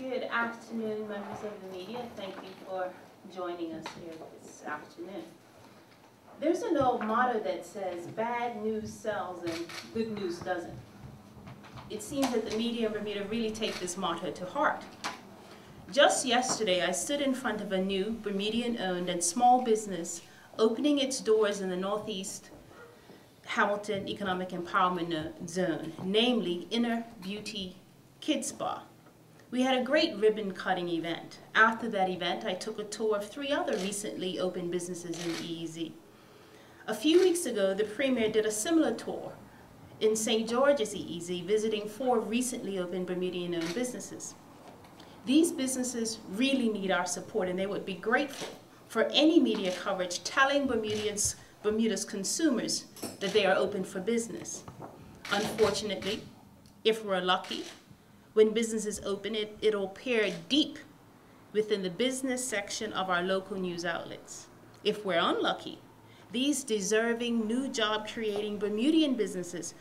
Good afternoon, members of the media. Thank you for joining us here this afternoon. There's an old motto that says, bad news sells and good news doesn't. It seems that the media in Bermuda really take this motto to heart. Just yesterday, I stood in front of a new Bermudian-owned and small business opening its doors in the Northeast Hamilton Economic Empowerment Zone, namely Inner Beauty Kids Spa. We had a great ribbon-cutting event. After that event, I took a tour of 3 other recently opened businesses in the EEZ. A few weeks ago, the Premier did a similar tour in St. George's EEZ, visiting 4 recently opened Bermudian-owned businesses. These businesses really need our support, and they would be grateful for any media coverage telling Bermuda's consumers that they are open for business. Unfortunately, if we're lucky, when businesses open, it'll appear deep within the business section of our local news outlets. If we're unlucky, these deserving new job-creating Bermudian businesses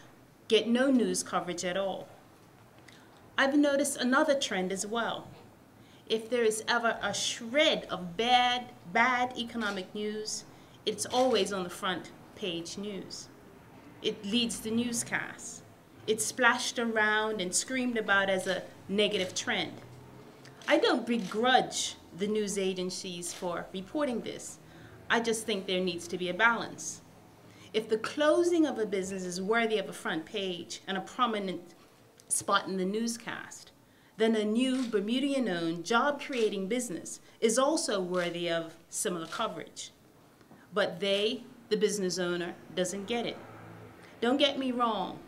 get no news coverage at all. I've noticed another trend as well. If there is ever a shred of bad economic news, it's always on the front page news. It leads the newscasts. It's splashed around and screamed about as a negative trend. I don't begrudge the news agencies for reporting this. I just think there needs to be a balance. If the closing of a business is worthy of a front page and a prominent spot in the newscast, then a new Bermudian-owned job-creating business is also worthy of similar coverage. But the business owner, doesn't get it. Don't get me wrong.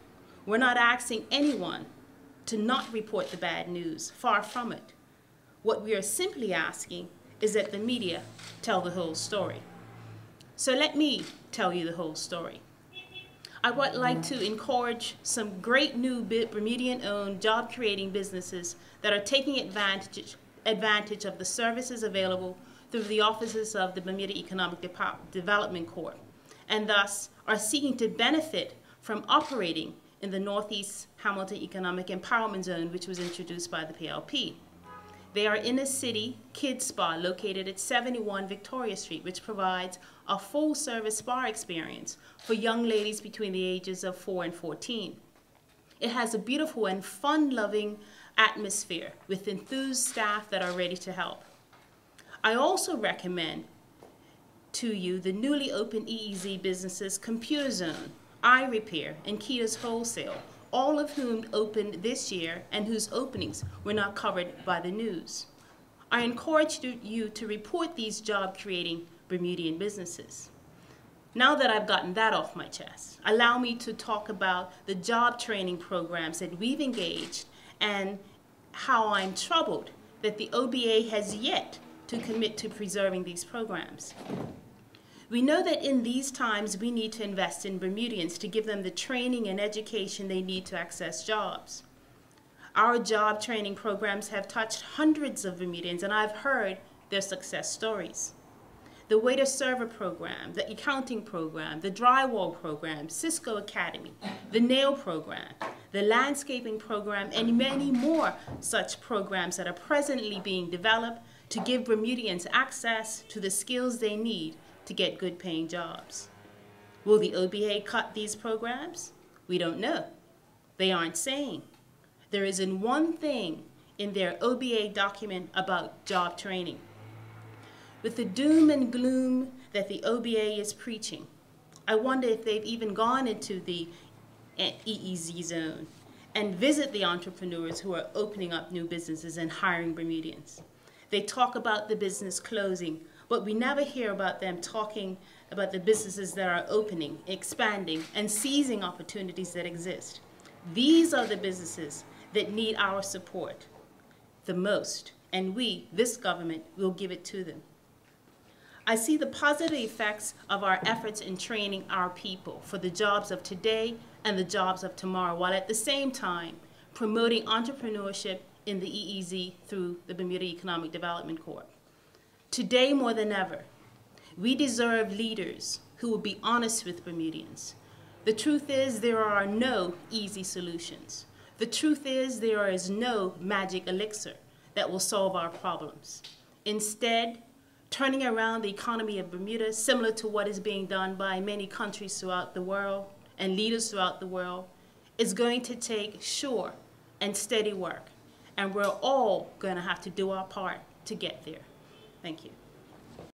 We're not asking anyone to not report the bad news, far from it. What we are simply asking is that the media tell the whole story. So let me tell you the whole story. I would like to encourage some great new Bermudian-owned job-creating businesses that are taking advantage of the services available through the offices of the Bermuda Economic Development Corp, and thus are seeking to benefit from operating in the Northeast Hamilton Economic Empowerment Zone, which was introduced by the PLP. They are in a city kids spa located at 71 Victoria Street, which provides a full-service spa experience for young ladies between the ages of 4 and 14. It has a beautiful and fun-loving atmosphere with enthused staff that are ready to help. I also recommend to you the newly opened EEZ businesses Computer Zone, Eye Repair, and Kita's Wholesale, all of whom opened this year and whose openings were not covered by the news. I encourage you to report these job-creating Bermudian businesses. Now that I've gotten that off my chest, allow me to talk about the job training programs that we've engaged and how I'm troubled that the OBA has yet to commit to preserving these programs. We know that in these times we need to invest in Bermudians to give them the training and education they need to access jobs. Our job training programs have touched hundreds of Bermudians, and I've heard their success stories. The waiter-server program, the accounting program, the drywall program, Cisco Academy, the nail program, the landscaping program, and many more such programs that are presently being developed to give Bermudians access to the skills they need to get good-paying jobs. Will the OBA cut these programs? We don't know. They aren't saying. There isn't one thing in their OBA document about job training. With the doom and gloom that the OBA is preaching, I wonder if they've even gone into the EEZ zone and visit the entrepreneurs who are opening up new businesses and hiring Bermudians. They talk about the business closing, but we never hear about them talking about the businesses that are opening, expanding, and seizing opportunities that exist. These are the businesses that need our support the most, and we, this government, will give it to them. I see the positive effects of our efforts in training our people for the jobs of today and the jobs of tomorrow, while at the same time promoting entrepreneurship in the EEZ through the Bermuda Economic Development Corp. Today more than ever, we deserve leaders who will be honest with Bermudians. The truth is there are no easy solutions. The truth is there is no magic elixir. that will solve our problems. Instead, turning around the economy of Bermuda, similar to what is being done by many countries throughout the world and leaders throughout the world, is going to take sure and steady work. And we're all going to have to do our part to get there. Thank you.